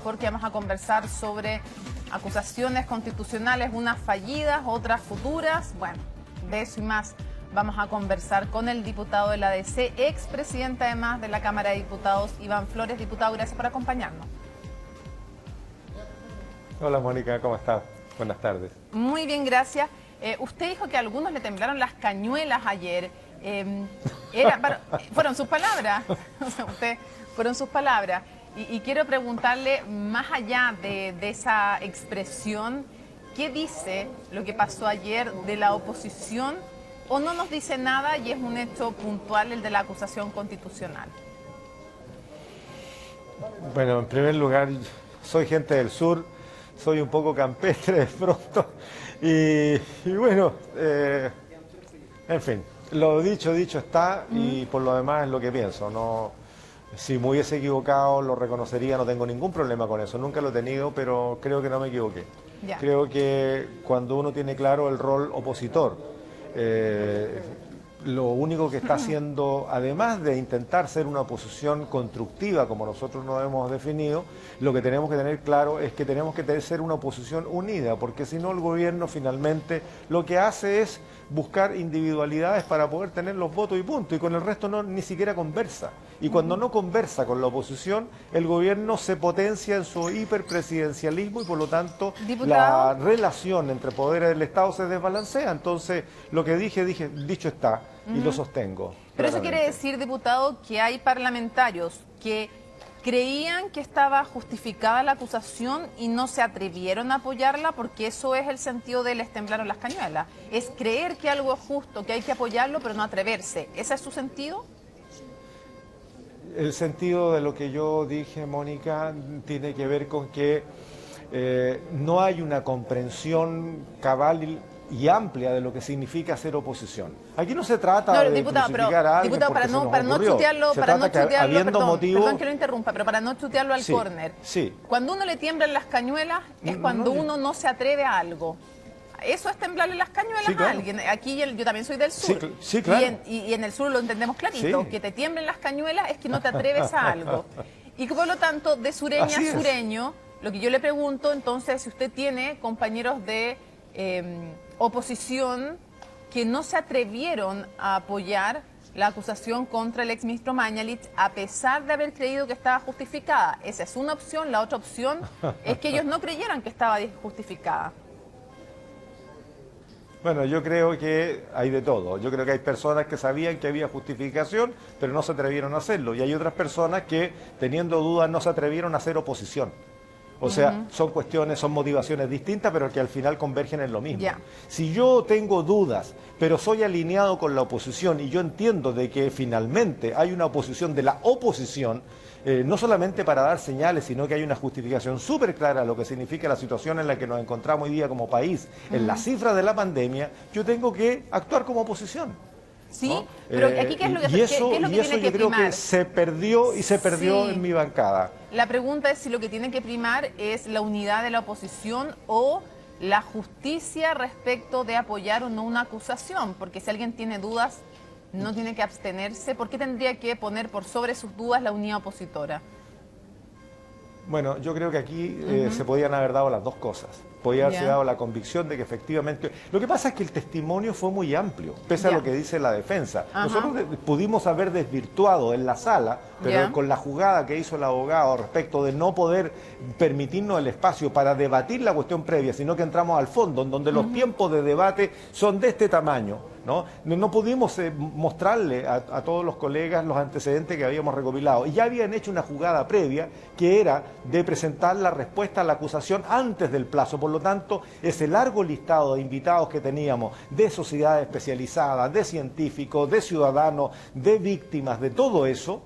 Porque vamos a conversar sobre acusaciones constitucionales, unas fallidas, otras futuras. Bueno, de eso y más vamos a conversar con el diputado de la ADC, expresidente además de la Cámara de Diputados, Iván Flores. Diputado, gracias por acompañarnos. Hola Mónica, ¿cómo estás? Buenas tardes. Muy bien, gracias. Usted dijo que a algunos le temblaron las cañuelas ayer. Fueron sus palabras. Fueron sus palabras. Y quiero preguntarle, más allá de esa expresión, ¿qué dice lo que pasó ayer de la oposición? ¿O no nos dice nada y es un hecho puntual el de la acusación constitucional? Bueno, en primer lugar, soy gente del sur, soy un poco campestre de pronto y bueno, en fin, lo dicho está y por lo demás es lo que pienso. No, si me hubiese equivocado lo reconocería, no tengo ningún problema con eso, nunca lo he tenido, pero creo que no me equivoqué. Ya. Creo que cuando uno tiene claro el rol opositor, lo único que está haciendo, además de intentar ser una oposición constructiva, como nosotros nos hemos definido, lo que tenemos que tener claro es que tenemos que ser una oposición unida, porque si no el gobierno finalmente lo que hace es buscar individualidades para poder tener los votos y punto, y con el resto no, ni siquiera conversa. Y cuando no conversa con la oposición, el gobierno se potencia en su hiperpresidencialismo y por lo tanto la relación entre poderes del Estado se desbalancea. Entonces, lo que dicho está y lo sostengo. Pero eso quiere decir, diputado, que hay parlamentarios que creían que estaba justificada la acusación y no se atrevieron a apoyarla, porque eso es el sentido de les temblaron las cañuelas. Es creer que algo es justo, que hay que apoyarlo, pero no atreverse. ¿Ese es su sentido? El sentido de lo que yo dije, Mónica, tiene que ver con que no hay una comprensión cabal y amplia de lo que significa ser oposición. Aquí no se trata de crucificar a alguien, diputado, para no chutearlo, perdón que lo interrumpa, pero para no chutearlo al córner. Sí. Cuando uno le tiemblan las cañuelas es cuando uno no se atreve a algo. Eso es temblarle las cañuelas a alguien. Aquí yo también soy del sur. Sí, claro. Y en el sur lo entendemos clarito. Que te tiemblen las cañuelas es que no te atreves a algo. Y que por lo tanto, de sureña a sureño, lo que yo le pregunto entonces, si usted tiene compañeros de oposición que no se atrevieron a apoyar la acusación contra el exministro Mañalich a pesar de haber creído que estaba justificada. Esa es una opción. La otra opción es que ellos no creyeran que estaba justificada. Bueno, yo creo que hay de todo. Yo creo que hay personas que sabían que había justificación, pero no se atrevieron a hacerlo. Y hay otras personas que, teniendo dudas, no se atrevieron a hacer oposición. O sea, son cuestiones, son motivaciones distintas, pero que al final convergen en lo mismo. Si yo tengo dudas, pero soy alineado con la oposición y yo entiendo de que finalmente hay una oposición de la oposición, no solamente para dar señales, sino que hay una justificación súper clara de lo que significa la situación en la que nos encontramos hoy día como país, en la cifra de la pandemia, yo tengo que actuar como oposición. Sí, ¿no? Pero aquí ¿qué es lo que, tiene que creo primar? Que se perdió y se perdió en mi bancada. La pregunta es si lo que tiene que primar es la unidad de la oposición o la justicia respecto de apoyar o no una acusación, porque si alguien tiene dudas no tiene que abstenerse. ¿Por qué tendría que poner por sobre sus dudas la unidad opositora? Bueno, yo creo que aquí se podían haber dado las dos cosas. Podía haberse dado la convicción de que efectivamente... Lo que pasa es que el testimonio fue muy amplio, pese a lo que dice la defensa. Nosotros pudimos haber desvirtuado en la sala, pero con la jugada que hizo el abogado respecto de no poder permitirnos el espacio para debatir la cuestión previa, sino que entramos al fondo, en donde los tiempos de debate son de este tamaño. No pudimos mostrarle a todos los colegas los antecedentes que habíamos recopilado. Y ya habían hecho una jugada previa que era de presentar la respuesta a la acusación antes del plazo. Por lo tanto, ese largo listado de invitados que teníamos, de sociedades especializadas, de científicos, de ciudadanos, de víctimas, de todo eso,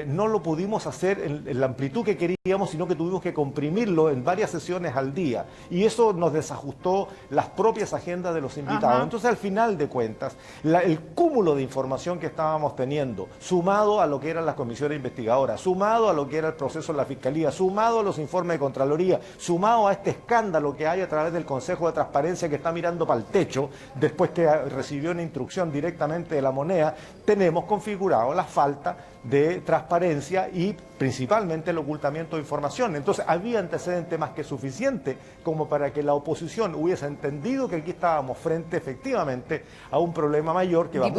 no lo pudimos hacer en la amplitud que queríamos, sino que tuvimos que comprimirlo en varias sesiones al día. Y eso nos desajustó las propias agendas de los invitados. Entonces, al final de cuentas, el cúmulo de información que estábamos teniendo, sumado a lo que eran las comisiones investigadoras, sumado a lo que era el proceso de la Fiscalía, sumado a los informes de Contraloría, sumado a este escándalo que hay a través del Consejo de Transparencia que está mirando para el techo, después que recibió una instrucción directamente de la Moneda, tenemos configurado la falta falta de transparencia y principalmente el ocultamiento de información. Entonces había antecedente más que suficiente como para que la oposición hubiese entendido que aquí estábamos frente efectivamente a un problema mayor que va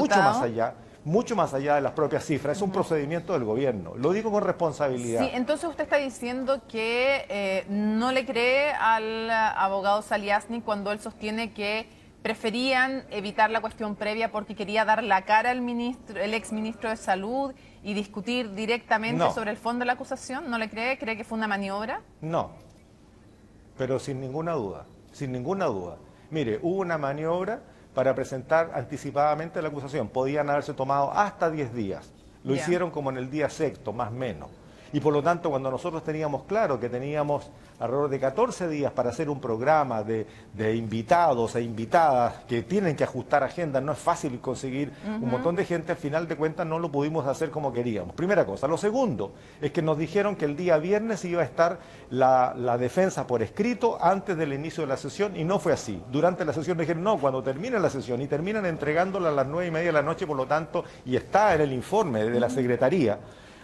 mucho más allá de las propias cifras. Es un procedimiento del gobierno. Lo digo con responsabilidad. Sí, entonces usted está diciendo que no le cree al abogado Zaliasnik cuando él sostiene que preferían evitar la cuestión previa porque quería dar la cara al ministro, el exministro de Salud y discutir directamente sobre el fondo de la acusación. ¿No le cree? ¿Cree que fue una maniobra? No, pero sin ninguna duda, sin ninguna duda. Mire, hubo una maniobra para presentar anticipadamente la acusación. Podían haberse tomado hasta 10 días. Lo hicieron como en el día sexto, más o menos. Y por lo tanto, cuando nosotros teníamos claro que teníamos alrededor de 14 días para hacer un programa de invitados e invitadas que tienen que ajustar agendas, no es fácil conseguir un montón de gente, al final de cuentas no lo pudimos hacer como queríamos. Primera cosa. Lo segundo es que nos dijeron que el día viernes iba a estar la defensa por escrito antes del inicio de la sesión y no fue así. Durante la sesión dijeron, no, cuando termine la sesión y terminan entregándola a las 9:30 de la noche, por lo tanto, y está en el informe de la Secretaría,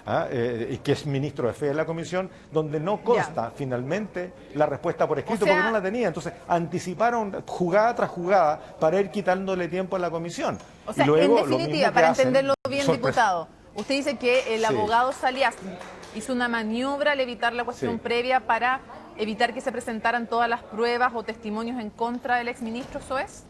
que es ministro de Fe de la Comisión, donde no consta finalmente la respuesta por escrito, porque no la tenía. Entonces anticiparon jugada tras jugada para ir quitándole tiempo a la Comisión. O sea, y luego, en definitiva, para entenderlo bien, diputado, usted dice que el abogado Zaliasnik hizo una maniobra al evitar la cuestión previa para evitar que se presentaran todas las pruebas o testimonios en contra del exministro, ¿eso es?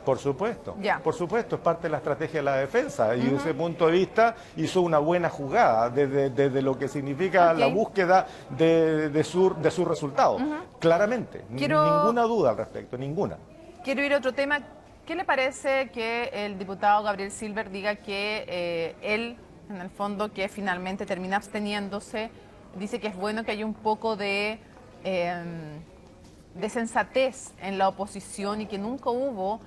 Por supuesto, es parte de la estrategia de la defensa y desde ese punto de vista hizo una buena jugada desde lo que significa la búsqueda de su resultado, claramente, ninguna duda al respecto, ninguna. Quiero ir a otro tema. ¿Qué le parece que el diputado Gabriel Silver diga que él, en el fondo, que finalmente termina absteniéndose, dice que es bueno que haya un poco de sensatez en la oposición y que nunca hubo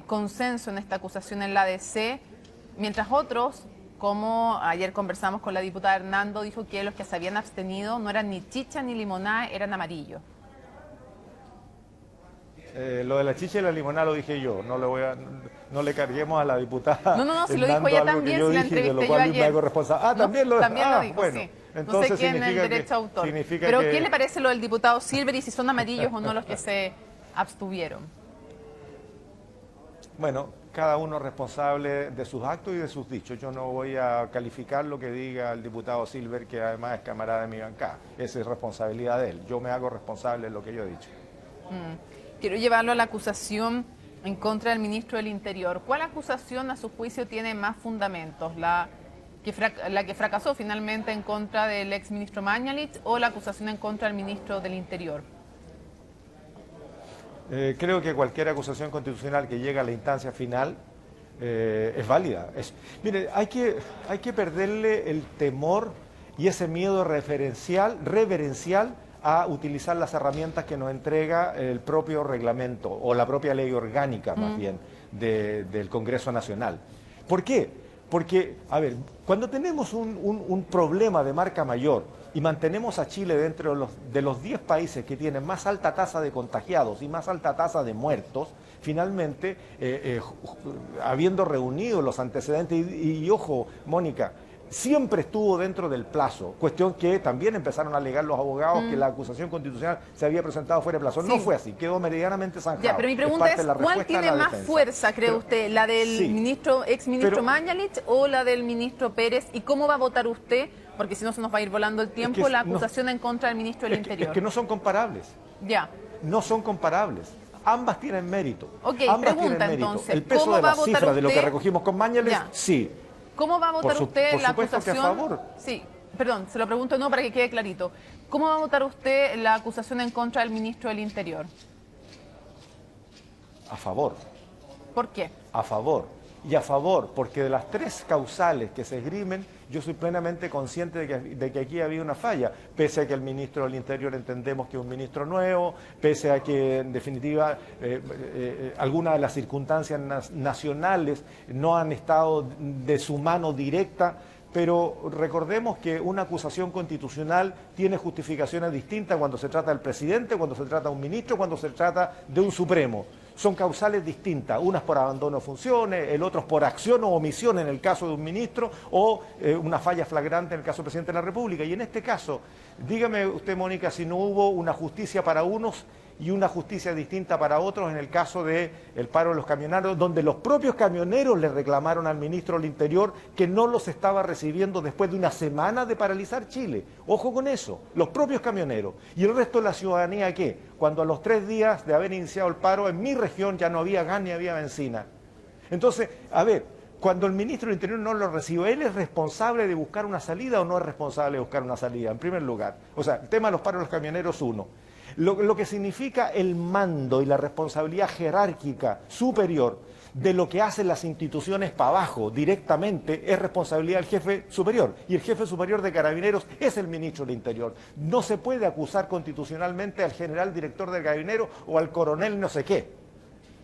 consenso en esta acusación en la ADC, mientras otros, como ayer conversamos con la diputada Hernando, dijo que los que se habían abstenido no eran ni chicha ni limonada, eran amarillos? Lo de la chicha y la limonada lo dije yo, no le carguemos a la diputada. No, si lo dijo ella también, si la entrevisté yo ayer. Me hago responsable. También lo dijo, bueno, sí. Entonces no sé quién es el derecho autor. Pero ¿qué le parece lo del diputado Silver y si son amarillos o no los que se abstuvieron? Bueno, cada uno es responsable de sus actos y de sus dichos. Yo no voy a calificar lo que diga el diputado Silver, que además es camarada de mi bancada. Esa es responsabilidad de él. Yo me hago responsable de lo que yo he dicho. Quiero llevarlo a la acusación en contra del ministro del Interior. ¿Cuál acusación, a su juicio, tiene más fundamentos? ¿La que fracasó finalmente en contra del exministro Mañalich o la acusación en contra del ministro del Interior? Creo que cualquier acusación constitucional que llegue a la instancia final es válida. Mire, hay que perderle el temor y ese miedo reverencial a utilizar las herramientas que nos entrega el propio reglamento o la propia ley orgánica, más bien, del Congreso Nacional. ¿Por qué? Porque, a ver, cuando tenemos un problema de marca mayor y mantenemos a Chile dentro de los 10 países que tienen más alta tasa de contagiados y más alta tasa de muertos, finalmente, habiendo reunido los antecedentes, y ojo, Mónica, siempre estuvo dentro del plazo, cuestión que también empezaron a alegar los abogados que la acusación constitucional se había presentado fuera de plazo. No fue así, quedó meridianamente zanjado. Ya, pero mi pregunta es ¿cuál tiene más fuerza, cree usted? ¿La del exministro Mañalich o la del ministro Pérez? ¿Y cómo va a votar usted? Porque si no se nos va a ir volando el tiempo, la acusación en contra del ministro del Interior. Es que no son comparables. Ya. No son comparables. Ambas tienen mérito. Ok, ambas pregunta tienen mérito. entonces. El peso de la cifra de lo que recogimos con Mañalich, sí. ¿Cómo va a votar usted la acusación? Que a favor. Sí, perdón, se lo pregunto no para que quede clarito. ¿Cómo va a votar usted la acusación en contra del ministro del Interior? A favor. ¿Por qué? A favor. Y a favor, porque de las 3 causales que se esgrimen, yo soy plenamente consciente de que aquí había una falla, pese a que el ministro del Interior entendemos que es un ministro nuevo, pese a que, en definitiva, algunas de las circunstancias nacionales no han estado de su mano directa, pero recordemos que una acusación constitucional tiene justificaciones distintas cuando se trata del presidente, cuando se trata de un ministro, cuando se trata de un supremo. son causales distintas, unas por abandono de funciones, el otro por acción o omisión en el caso de un ministro, o una falla flagrante en el caso del presidente de la República. Y en este caso, dígame usted, Mónica, si no hubo una justicia para unos y una justicia distinta para otros en el caso del paro de los camioneros, donde los propios camioneros le reclamaron al ministro del Interior que no los estaba recibiendo después de una semana de paralizar Chile. Ojo con eso, los propios camioneros. ¿Y el resto de la ciudadanía qué? Cuando a los 3 días de haber iniciado el paro, en mi región ya no había gas ni había benzina. Entonces, a ver, cuando el ministro del Interior no lo recibe, ¿él es responsable de buscar una salida o no es responsable de buscar una salida? En primer lugar, o sea, el tema de los paros de los camioneros, uno. Lo que significa el mando y la responsabilidad jerárquica superior de lo que hacen las instituciones para abajo directamente es responsabilidad del jefe superior. Y el jefe superior de Carabineros es el ministro del Interior. No se puede acusar constitucionalmente al general director de Carabineros o al coronel no sé qué.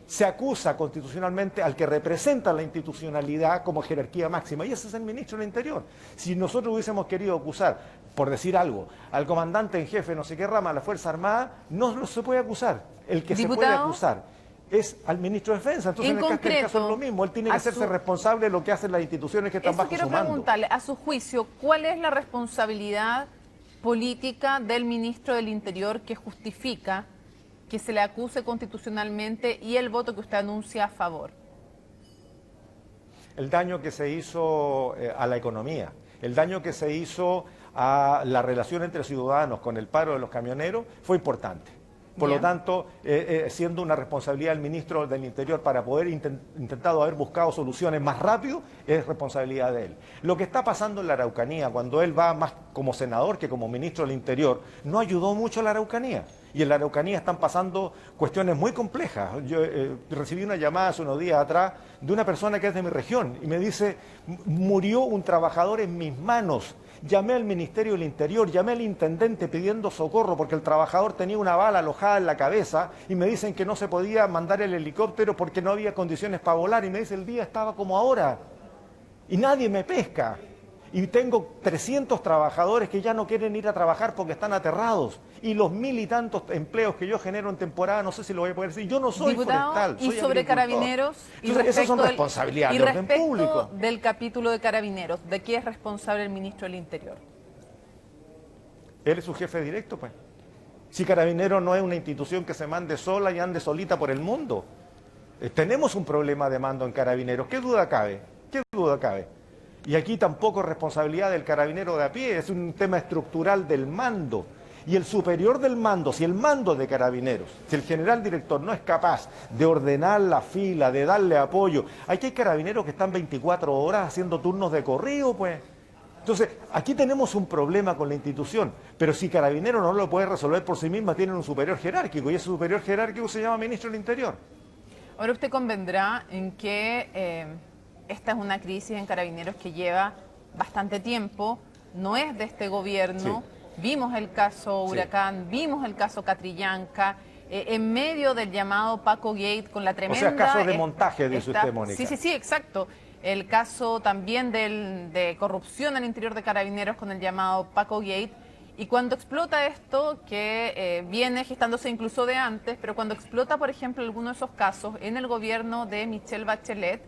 Se acusa constitucionalmente al que representa la institucionalidad como jerarquía máxima, y ese es el ministro del Interior. Si nosotros hubiésemos querido acusar, por decir algo, al comandante en jefe no sé qué rama de la Fuerza Armada, no se puede acusar. El que se puede acusar es al ministro de Defensa. Entonces en este caso es lo mismo, él tiene que hacerse responsable de lo que hacen las instituciones que están bajo su mando. Quiero preguntarle, a su juicio, ¿cuál es la responsabilidad política del ministro del Interior que justifica que se le acuse constitucionalmente y el voto que usted anuncia a favor? El daño que se hizo a la economía, el daño que se hizo a la relación entre ciudadanos con el paro de los camioneros fue importante. Por lo tanto, siendo una responsabilidad del ministro del Interior para poder intentado haber buscado soluciones más rápido, es responsabilidad de él. Lo que está pasando en la Araucanía, cuando él va más como senador que como ministro del Interior, no ayudó mucho a la Araucanía. Y en la Araucanía están pasando cuestiones muy complejas. Yo recibí una llamada hace unos días atrás de una persona que es de mi región y me dice, murió un trabajador en mis manos. Llamé al Ministerio del Interior, llamé al intendente pidiendo socorro porque el trabajador tenía una bala alojada en la cabeza y me dicen que no se podía mandar el helicóptero porque no había condiciones para volar y me dice el día estaba como ahora y nadie me pesca. Y tengo 300 trabajadores que ya no quieren ir a trabajar porque están aterrados. Y los 1000 y tantos empleos que yo genero en temporada, no sé si lo voy a poder decir. Yo no soy forestal, soy y sobre agricultor. Carabineros. Entonces, esas son responsabilidades de orden público. Del capítulo de Carabineros, ¿de qué es responsable el ministro del Interior? Él es su jefe directo, pues. Si Carabineros no es una institución que se mande sola y ande solita por el mundo. Tenemos un problema de mando en Carabineros. ¿Qué duda cabe? ¿Qué duda cabe? Y aquí tampoco es responsabilidad del carabinero de a pie, es un tema estructural del mando. Y el superior del mando, si el mando de Carabineros, si el general director no es capaz de ordenar la fila, de darle apoyo, aquí hay carabineros que están 24 horas haciendo turnos de corrido, pues. Entonces, aquí tenemos un problema con la institución, pero si Carabineros no lo puede resolver por sí misma, tienen un superior jerárquico, y ese superior jerárquico se llama ministro del Interior. Ahora usted convendrá en que esta es una crisis en Carabineros que lleva bastante tiempo, no es de este gobierno. Sí. Vimos el caso Huracán, sí. Vimos el caso Catrillanca, en medio del llamado Paco Gate con la tremenda... O sea, casos de montaje, dice usted, Mónica. Sí, exacto. El caso también de corrupción al interior de Carabineros con el llamado Paco Gate. Y cuando explota esto, que viene gestándose incluso de antes, pero cuando explota, por ejemplo, alguno de esos casos en el gobierno de Michelle Bachelet,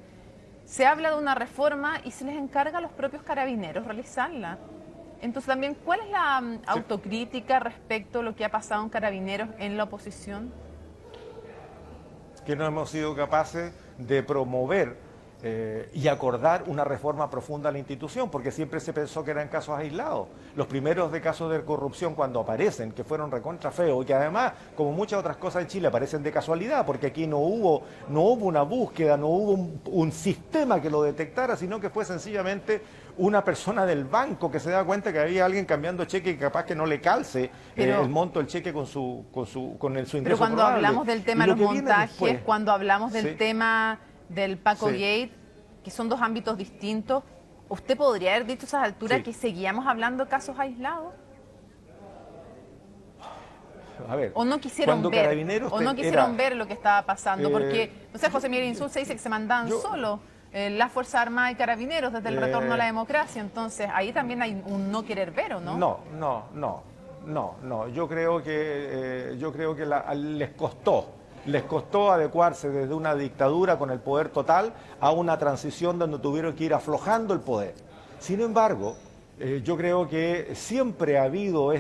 se habla de una reforma y se les encarga a los propios carabineros realizarla. Entonces también, ¿cuál es la autocrítica respecto a lo que ha pasado en Carabineros en la oposición? Que no hemos sido capaces de promover y acordar una reforma profunda a la institución, porque siempre se pensó que eran casos aislados. Los primeros de casos de corrupción cuando aparecen, que fueron recontra feos, y que además, como muchas otras cosas en Chile, aparecen de casualidad, porque aquí no hubo una búsqueda, no hubo un sistema que lo detectara, sino que fue sencillamente una persona del banco que se da cuenta que había alguien cambiando cheque y capaz que no le calce el monto del cheque con su ingreso. Pero cuando probable. Hablamos del tema de los montajes, cuando hablamos del tema del Paco Gate, que son dos ámbitos distintos, ¿usted podría haber dicho a esas alturas que seguíamos hablando de casos aislados? A ver, ¿O no quisieron ver lo que estaba pasando? Porque, no sé, José Miguel Insulza dice que se mandaban solo las Fuerzas Armadas y Carabineros desde el retorno a la democracia. Entonces, ahí también hay un no querer ver, ¿o no? No. Yo creo que les costó. les costó adecuarse desde una dictadura con el poder total a una transición donde tuvieron que ir aflojando el poder. Sin embargo, yo creo que siempre ha habido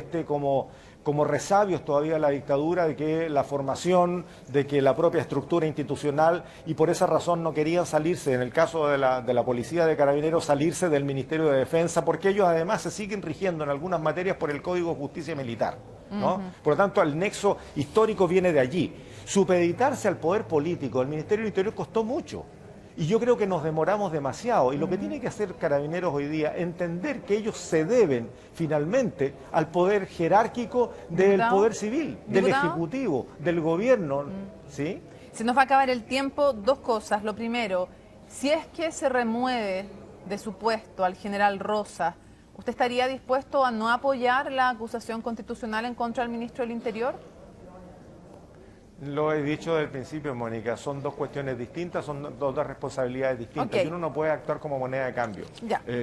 como resabios todavía de la dictadura, de que la formación, de que la propia estructura institucional, y por esa razón no querían salirse, en el caso de la Policía de Carabineros, salirse del Ministerio de Defensa, porque ellos además se siguen rigiendo en algunas materias por el Código de Justicia Militar, ¿no? Por lo tanto, el nexo histórico viene de allí. Supeditarse al poder político del Ministerio del Interior costó mucho. Y yo creo que nos demoramos demasiado. Y lo que tiene que hacer Carabineros hoy día, entender que ellos se deben finalmente al poder jerárquico del poder civil, del Ejecutivo, del Gobierno. ¿Sí? Se nos va a acabar el tiempo. Dos cosas. Lo primero, si es que se remueve de su puesto al general Rosas, ¿usted estaría dispuesto a no apoyar la acusación constitucional en contra del ministro del Interior? Lo he dicho desde el principio, Mónica, son dos cuestiones distintas, son dos responsabilidades distintas, y uno no puede actuar como moneda de cambio.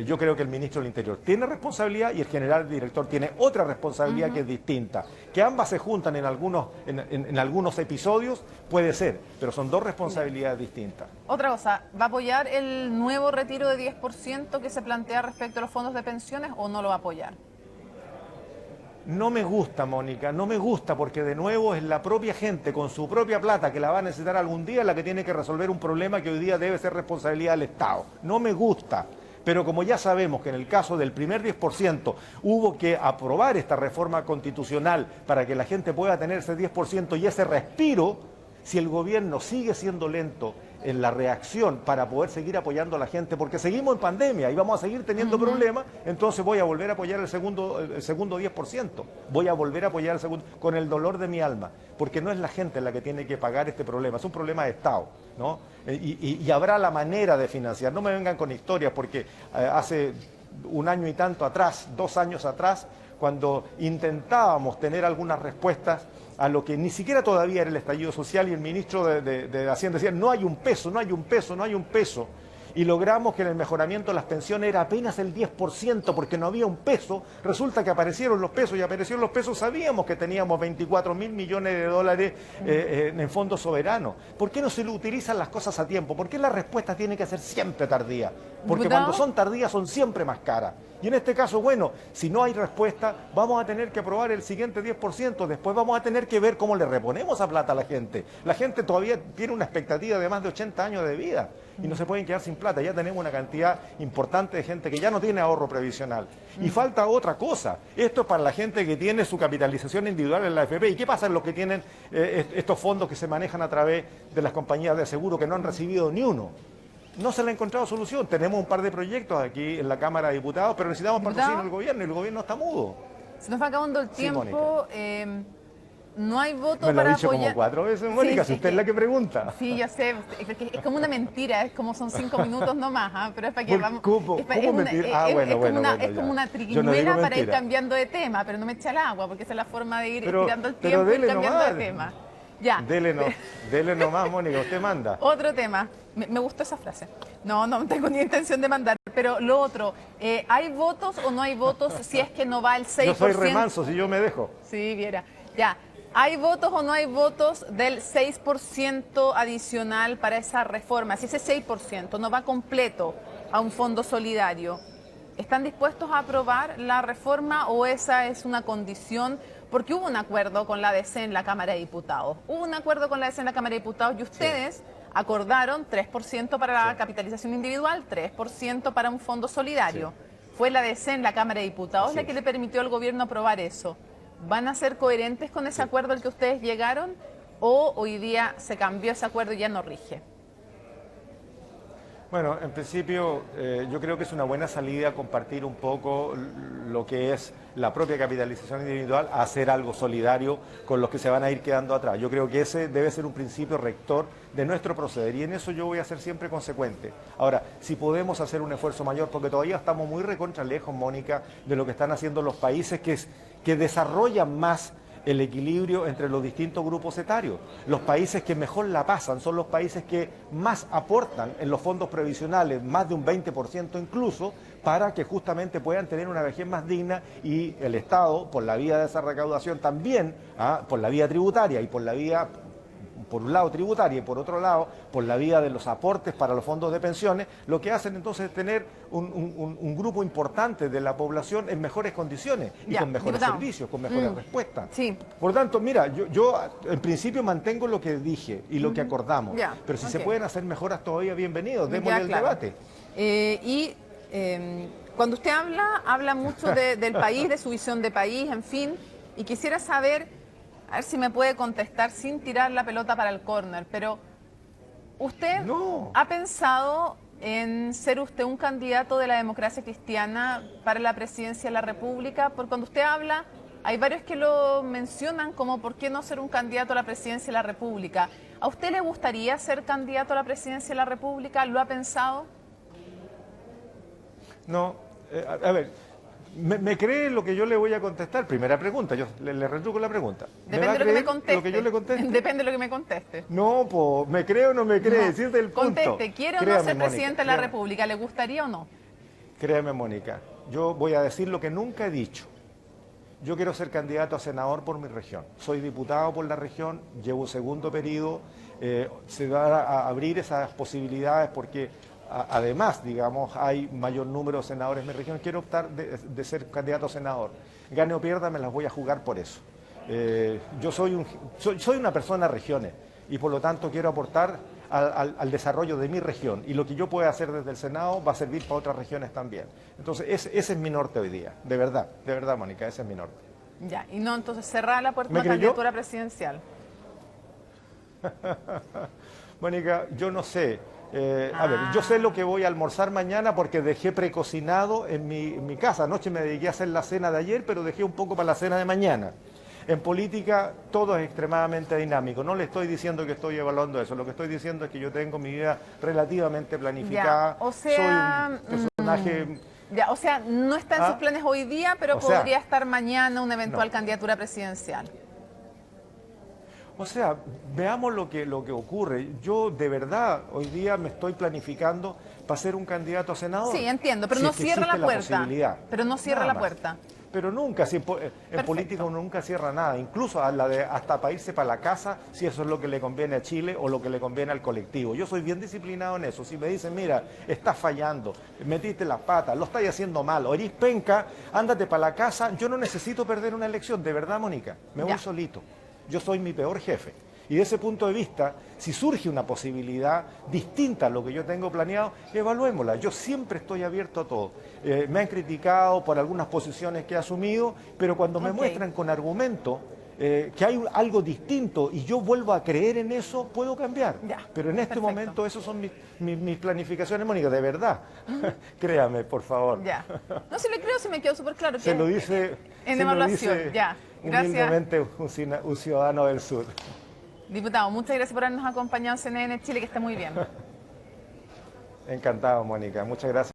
Yo creo que el ministro del Interior tiene responsabilidad y el general director tiene otra responsabilidad que es distinta. Que ambas se juntan en algunos episodios, puede ser, pero son dos responsabilidades distintas. Otra cosa, ¿va a apoyar el nuevo retiro de 10% que se plantea respecto a los fondos de pensiones o no lo va a apoyar? No me gusta, Mónica, no me gusta porque de nuevo es la propia gente con su propia plata que la va a necesitar algún día la que tiene que resolver un problema que hoy día debe ser responsabilidad del Estado. No me gusta, pero como ya sabemos que en el caso del primer 10% hubo que aprobar esta reforma constitucional para que la gente pueda tener ese 10% y ese respiro, si el gobierno sigue siendo lento en la reacción para poder seguir apoyando a la gente, porque seguimos en pandemia y vamos a seguir teniendo problemas, entonces voy a volver a apoyar el segundo 10%. Voy a volver a apoyar el segundo, con el dolor de mi alma, porque no es la gente la que tiene que pagar este problema, es un problema de Estado, ¿no? Y habrá la manera de financiar. No me vengan con historias, porque hace un año y tanto atrás, 2 años atrás, cuando intentábamos tener algunas respuestas a lo que ni siquiera todavía era el estallido social, y el ministro de Hacienda decía, no hay un peso, no hay un peso, no hay un peso. Y logramos que en el mejoramiento de las pensiones era apenas el 10%, porque no había un peso. Resulta que aparecieron los pesos, y aparecieron los pesos, sabíamos que teníamos 24.000 millones de dólares en fondos soberanos. ¿Por qué no se utilizan las cosas a tiempo? ¿Por qué la respuesta tiene que ser siempre tardía? Porque cuando son tardías son siempre más caras. Y en este caso, bueno, si no hay respuesta, vamos a tener que aprobar el siguiente 10%, después vamos a tener que ver cómo le reponemos esa plata a la gente. La gente todavía tiene una expectativa de más de 80 años de vida y no se pueden quedar sin plata. Ya tenemos una cantidad importante de gente que ya no tiene ahorro previsional. Y falta otra cosa. Esto es para la gente que tiene su capitalización individual en la AFP. ¿Y qué pasa en los que tienen estos fondos que se manejan a través de las compañías de seguro que no han recibido ni uno? No se le ha encontrado solución. Tenemos un par de proyectos aquí en la Cámara de Diputados, pero necesitamos patrocinio del gobierno y el gobierno está mudo. Se nos va acabando el tiempo. No hay voto me lo para ha dicho apoyar. Como 4 veces, Mónica, sí, si usted es la que pregunta. Sí, yo sé. Es como una mentira, es como son 5 minutos nomás, pero es para que vamos. ¿Cómo mentir? Es como una triquiñuela para ir cambiando de tema, pero no me eche al agua, porque esa es la forma de ir tirando el tiempo y cambiando de tema. Ya. Dele nomás, Mónica, usted manda. Otro tema. Me gustó esa frase. No tengo ni intención de mandar. Pero lo otro, ¿hay votos o no hay votos si es que no va el 6%? Yo soy remanso, si yo me dejo. Sí, viera. Ya. ¿Hay votos o no hay votos del 6% adicional para esa reforma? Si ese 6% no va completo a un fondo solidario, ¿están dispuestos a aprobar la reforma o esa es una condición? Porque hubo un acuerdo con la ADC en la Cámara de Diputados. Hubo un acuerdo con la ADC en la Cámara de Diputados y ustedes acordaron 3% para la capitalización individual, 3% para un fondo solidario. Fue la ADC en la Cámara de Diputados la que le permitió al gobierno aprobar eso. ¿Van a ser coherentes con ese acuerdo al que ustedes llegaron o hoy día se cambió ese acuerdo y ya no rige? Bueno, en principio yo creo que es una buena salida compartir un poco lo que es la propia capitalización individual a hacer algo solidario con los que se van a ir quedando atrás. Yo creo que ese debe ser un principio rector de nuestro proceder y en eso yo voy a ser siempre consecuente. Ahora, si podemos hacer un esfuerzo mayor, porque todavía estamos muy recontra lejos, Mónica, de lo que están haciendo los países que desarrollan más el equilibrio entre los distintos grupos etarios. Los países que mejor la pasan son los países que más aportan en los fondos previsionales, más de un 20% incluso, para que justamente puedan tener una vejez más digna y el Estado, por la vía de esa recaudación también, por la vía tributaria y por por un lado tributaria y por otro lado por la vía de los aportes para los fondos de pensiones, lo que hacen entonces es tener un grupo importante de la población en mejores condiciones y con mejores servicios, con mejores respuestas. Sí. Por lo tanto, mira, yo en principio mantengo lo que dije y lo que acordamos, pero si se pueden hacer mejoras todavía, bienvenidos, démosle el debate. Cuando usted habla mucho del país, de su visión de país, en fin, y quisiera saber, a ver si me puede contestar sin tirar la pelota para el córner, pero ¿usted ha pensado en ser usted un candidato de la democracia cristiana para la presidencia de la República? Porque cuando usted habla, hay varios que lo mencionan como ¿por qué no ser un candidato a la presidencia de la República? ¿A usted le gustaría ser candidato a la presidencia de la República? ¿Lo ha pensado? No, a ver, ¿me cree lo que yo le voy a contestar? Primera pregunta, yo le retruco la pregunta. Depende de lo que me conteste. ¿Lo que yo le conteste? Depende de lo que me conteste. No, pues, ¿me cree o no me cree? Si es del punto. Conteste, ¿quiere o no ser presidente de la República? ¿Le gustaría o no? Créame, Mónica, yo voy a decir lo que nunca he dicho. Yo quiero ser candidato a senador por mi región. Soy diputado por la región, llevo segundo periodo. Se va a abrir esas posibilidades porque además, digamos, hay mayor número de senadores en mi región. Quiero optar de ser candidato a senador. Gane o pierda, me las voy a jugar por eso. Yo soy una persona de regiones y por lo tanto quiero aportar al desarrollo de mi región. Y lo que yo pueda hacer desde el Senado va a servir para otras regiones también. Entonces, ese es mi norte hoy día. De verdad, Mónica, ese es mi norte. Ya, y no, entonces cerrar la puerta a la candidatura presidencial. Mónica, yo no sé. A ver, yo sé lo que voy a almorzar mañana porque dejé precocinado en mi casa. Anoche me dediqué a hacer la cena de ayer, pero dejé un poco para la cena de mañana. En política todo es extremadamente dinámico. No le estoy diciendo que estoy evaluando eso. Lo que estoy diciendo es que yo tengo mi vida relativamente planificada. Ya, o sea, soy un personaje... Ya, o sea, no está en sus planes hoy día, pero podría estar mañana una eventual candidatura presidencial. O sea, veamos lo que ocurre. Yo de verdad hoy día me estoy planificando para ser un candidato a senador. Sí, entiendo, pero no cierra la puerta. Pero no cierra la puerta. Pero nunca, si en política uno nunca cierra nada, incluso hasta para irse para la casa, si eso es lo que le conviene a Chile o lo que le conviene al colectivo. Yo soy bien disciplinado en eso. Si me dicen, mira, estás fallando, metiste las patas, lo estás haciendo mal, o eres penca, ándate para la casa, yo no necesito perder una elección, de verdad, Mónica, me voy solito. Yo soy mi peor jefe. Y de ese punto de vista, si surge una posibilidad distinta a lo que yo tengo planeado, evaluémosla. Yo siempre estoy abierto a todo. Me han criticado por algunas posiciones que he asumido, pero cuando me muestran con argumento que hay algo distinto y yo vuelvo a creer en eso, puedo cambiar. Pero en este momento, esas son mis planificaciones, Mónica, de verdad. Créame, por favor. No, si le creo, se me quedó súper claro. Se lo dice en evaluación. Humildemente un ciudadano del sur. Diputado, muchas gracias por habernos acompañado en CNN Chile, que esté muy bien. Encantado, Mónica. Muchas gracias.